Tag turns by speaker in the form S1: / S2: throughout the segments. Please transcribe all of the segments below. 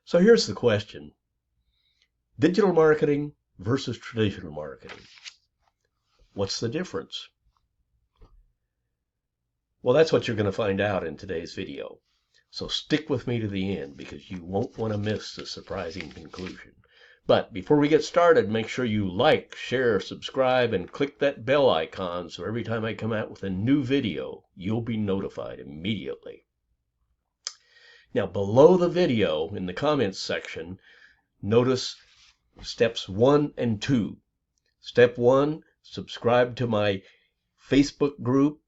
S1: So here's the question: digital marketing versus traditional marketing. What's the difference? Well, that's what you're going to find out in today's video. So stick with me to the end because you won't want to miss the surprising conclusion. But before we get started, make sure you like, share, subscribe, and click that bell icon so every time I come out with a new video, you'll be notified immediately. Now, below the video in the comments section, notice steps 1 and 2. Step 1, subscribe to my Facebook group.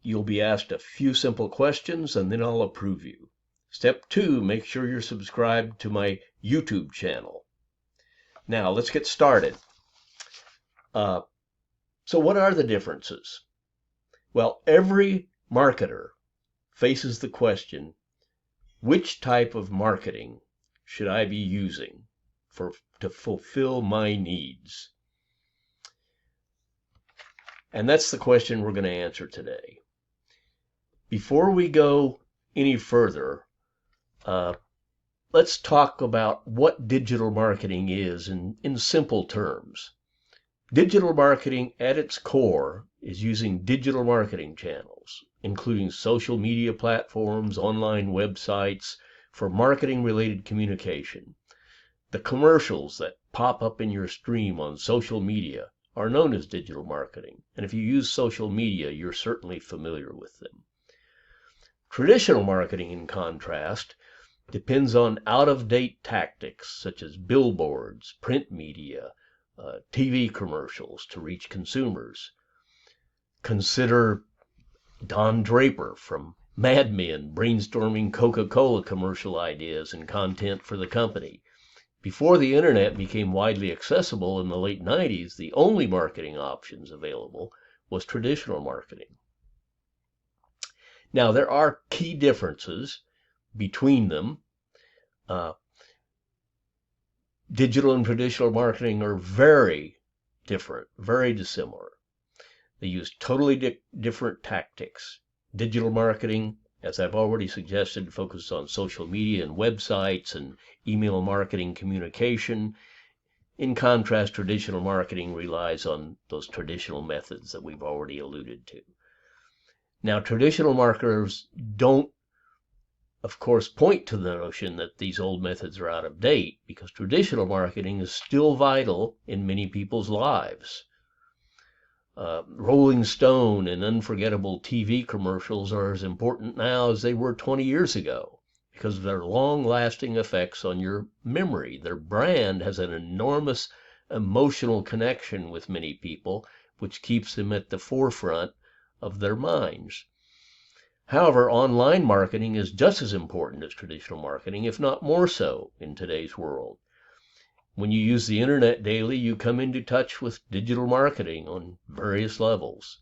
S1: You'll be asked a few simple questions and then I'll approve you. Step 2, make sure you're subscribed to my YouTube channel. Now let's get started. So what are the differences? Well, every marketer faces the question, which type of marketing should I be using to fulfill my needs? And that's the question we're going to answer today. Before we go any further, let's talk about what digital marketing is in simple terms. Digital marketing at its core is using digital marketing channels, including social media platforms, online websites, for marketing-related communication. The commercials that pop up in your stream on social media are known as digital marketing, and if you use social media, you're certainly familiar with them. Traditional marketing, in contrast, depends on out-of-date tactics such as billboards, print media, TV commercials to reach consumers. Consider Don Draper from Mad Men brainstorming Coca-Cola commercial ideas and content for the company. Before the internet became widely accessible in the late 90s, the only marketing options available was traditional marketing. Now, there are key differences between them. Digital and traditional marketing are very different, very dissimilar. They use totally different tactics. Digital marketing, as I've already suggested, focuses on social media and websites and email marketing communication. In contrast, traditional marketing relies on those traditional methods that we've already alluded to. Now, traditional marketers don't, of course, point to the notion that these old methods are out of date, because traditional marketing is still vital in many people's lives. Rolling Stone and unforgettable TV commercials are as important now as they were 20 years ago because of their long-lasting effects on your memory. Their brand has an enormous emotional connection with many people, which keeps them at the forefront of their minds. However, online marketing is just as important as traditional marketing, if not more so, in today's world. When you use the internet daily, you come into touch with digital marketing on various levels.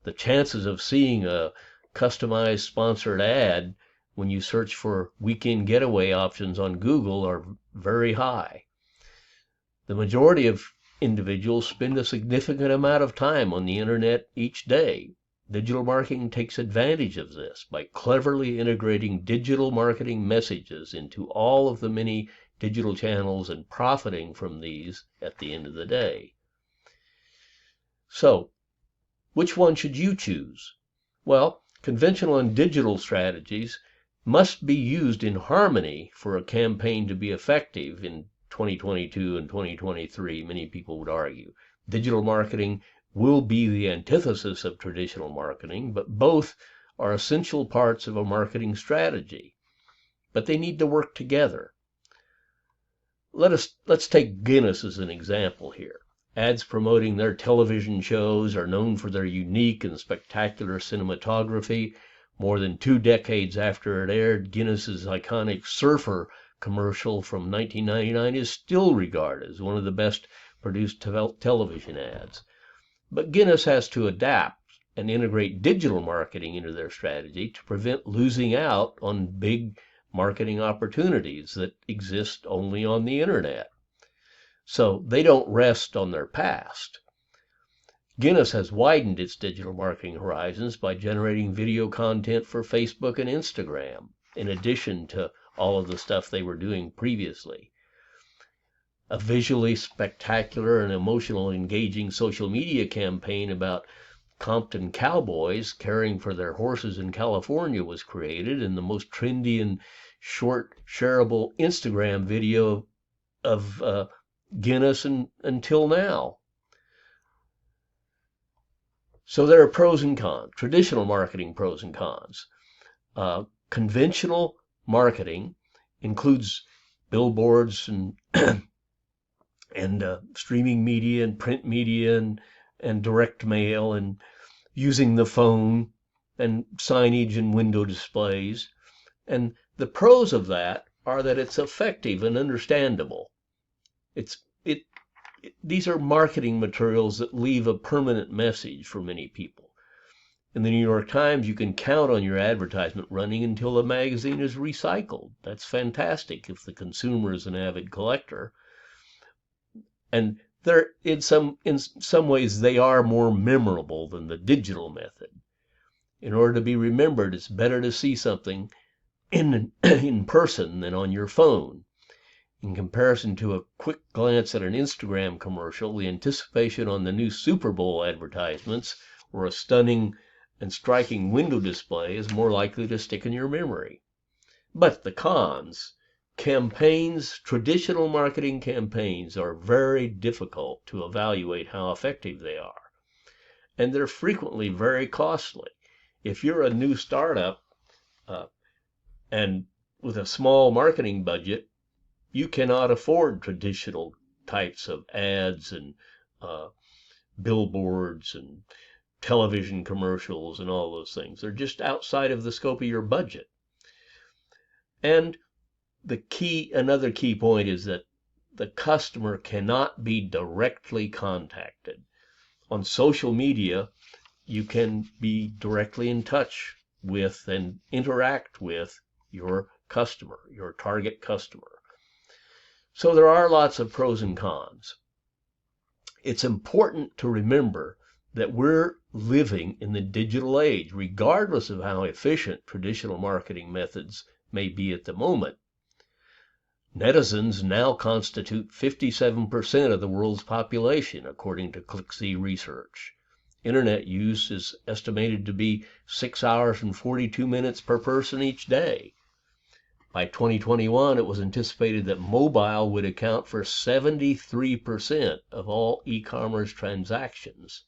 S1: The chances of seeing a customized sponsored ad when you search for weekend getaway options on Google are very high. The majority of individuals spend a significant amount of time on the internet each day. Digital marketing takes advantage of this by cleverly integrating digital marketing messages into all of the many digital channels and profiting from these at the end of the day. So, which one should you choose? Well, conventional and digital strategies must be used in harmony for a campaign to be effective in 2022 and 2023, many people would argue. Digital marketing will be the antithesis of traditional marketing, but both are essential parts of a marketing strategy. But they need to work together. Let's take Guinness as an example here. Ads promoting their television shows are known for their unique and spectacular cinematography. More than 2 decades after it aired, Guinness's iconic surfer commercial from 1999 is still regarded as one of the best produced television ads. But Guinness has to adapt and integrate digital marketing into their strategy to prevent losing out on big marketing opportunities that exist only on the internet. So they don't rest on their past. Guinness has widened its digital marketing horizons by generating video content for Facebook and Instagram, in addition to all of the stuff they were doing previously. A visually spectacular and emotional engaging social media campaign about Compton cowboys caring for their horses in California was created, and the most trendy and short shareable Instagram video of Guinness until now. So there are pros and cons, traditional marketing pros and cons. Conventional marketing includes billboards and streaming media and print media and direct mail and using the phone and signage and window displays. And the pros of that are that it's effective and understandable. These are marketing materials that leave a permanent message for many people. In the New York Times, you can count on your advertisement running until the magazine is recycled. That's fantastic if the consumer is an avid collector. And in some ways, they are more memorable than the digital method. In order to be remembered, it's better to see something in person than on your phone. In comparison to a quick glance at an Instagram commercial, the anticipation on the new Super Bowl advertisements or a stunning and striking window display is more likely to stick in your memory. But the cons: traditional marketing campaigns are very difficult to evaluate how effective they are. And they're frequently very costly. If you're a new startup and with a small marketing budget, you cannot afford traditional types of ads and billboards and television commercials and all those things. They're just outside of the scope of your budget. And another key point is that the customer cannot be directly contacted. On social media, you can be directly in touch with and interact with your customer, your target customer. So there are lots of pros and cons. It's important to remember that we're living in the digital age, regardless of how efficient traditional marketing methods may be at the moment. Netizens now constitute 57% of the world's population, according to ClickZ research. Internet use is estimated to be 6 hours and 42 minutes per person each day. By 2021, it was anticipated that mobile would account for 73% of all e-commerce transactions.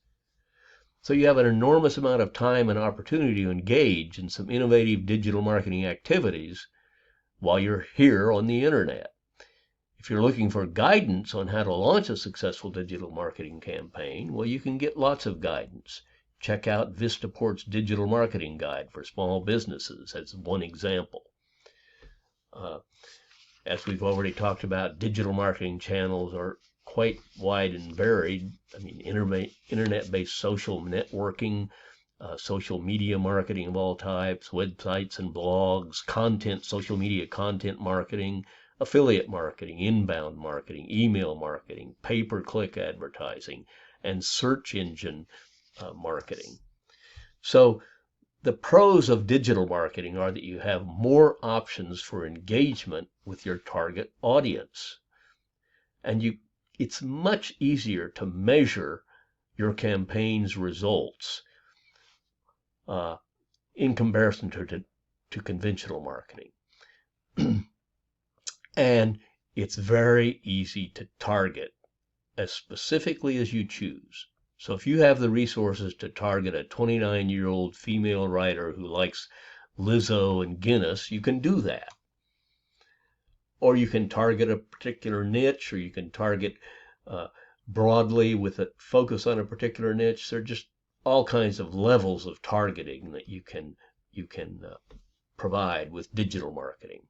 S1: So you have an enormous amount of time and opportunity to engage in some innovative digital marketing activities while you're here on the internet. If you're looking for guidance on how to launch a successful digital marketing campaign, well, you can get lots of guidance. Check out Vistaport's Digital Marketing Guide for Small Businesses as one example. As we've already talked about, digital marketing channels are quite wide and varied. I mean, internet-based social networking, social media marketing of all types, websites and blogs, social media content marketing, affiliate marketing, inbound marketing, email marketing, pay-per-click advertising, and search engine marketing. So the pros of digital marketing are that you have more options for engagement with your target audience. And it's much easier to measure your campaign's results in comparison to conventional marketing. And it's very easy to target as specifically as you choose. So if you have the resources to target a 29-year-old female writer who likes Lizzo and Guinness, you can do that. Or you can target a particular niche, or you can target broadly with a focus on a particular niche. There are just all kinds of levels of targeting that you can provide with digital marketing.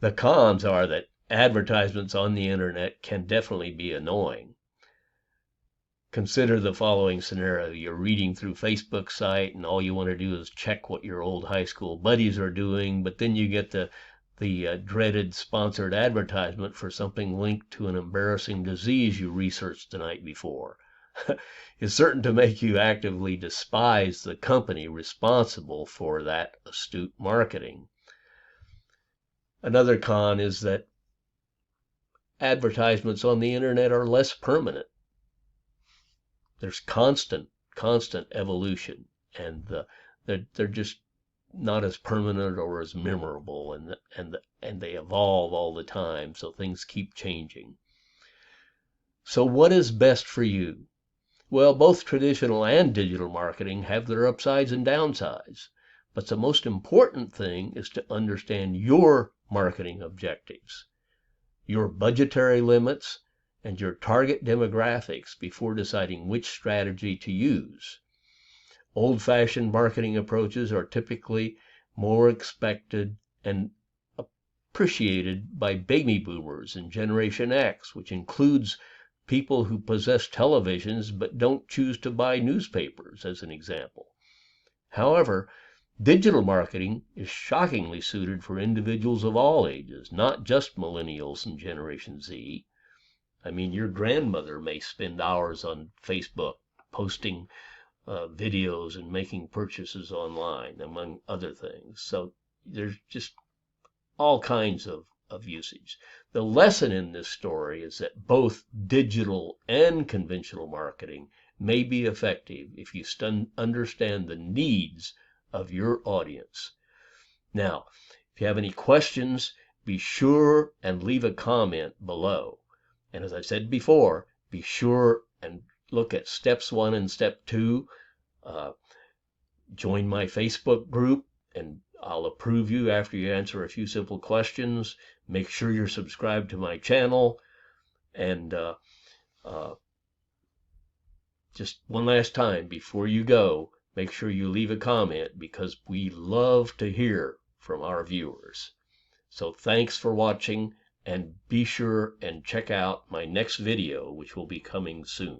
S1: The cons are that advertisements on the internet can definitely be annoying. Consider the following scenario. You're reading through Facebook's site and all you want to do is check what your old high school buddies are doing, but then you get the dreaded sponsored advertisement for something linked to an embarrassing disease you researched the night before. It's certain to make you actively despise the company responsible for that astute marketing. Another con is that advertisements on the internet are less permanent. There's constant evolution, and they're just not as permanent or as memorable, and they evolve all the time, so things keep changing. So what is best for you? Well, both traditional and digital marketing have their upsides and downsides, but the most important thing is to understand your marketing objectives, your budgetary limits, and your target demographics before deciding which strategy to use. Old-fashioned marketing approaches are typically more expected and appreciated by baby boomers and Generation X, which includes people who possess televisions but don't choose to buy newspapers, as an example. However, digital marketing is shockingly suited for individuals of all ages, not just millennials and Generation Z. I mean, your grandmother may spend hours on Facebook posting videos and making purchases online, among other things. So there's just all kinds of usage. The lesson in this story is that both digital and conventional marketing may be effective if you understand the needs of your audience. Now, if you have any questions, be sure and leave a comment below. And as I said before, be sure and look at steps 1 and step 2. Join my Facebook group, and I'll approve you after you answer a few simple questions. Make sure you're subscribed to my channel. And just one last time before you go, make sure you leave a comment, because we love to hear from our viewers. So thanks for watching, and be sure and check out my next video, which will be coming soon.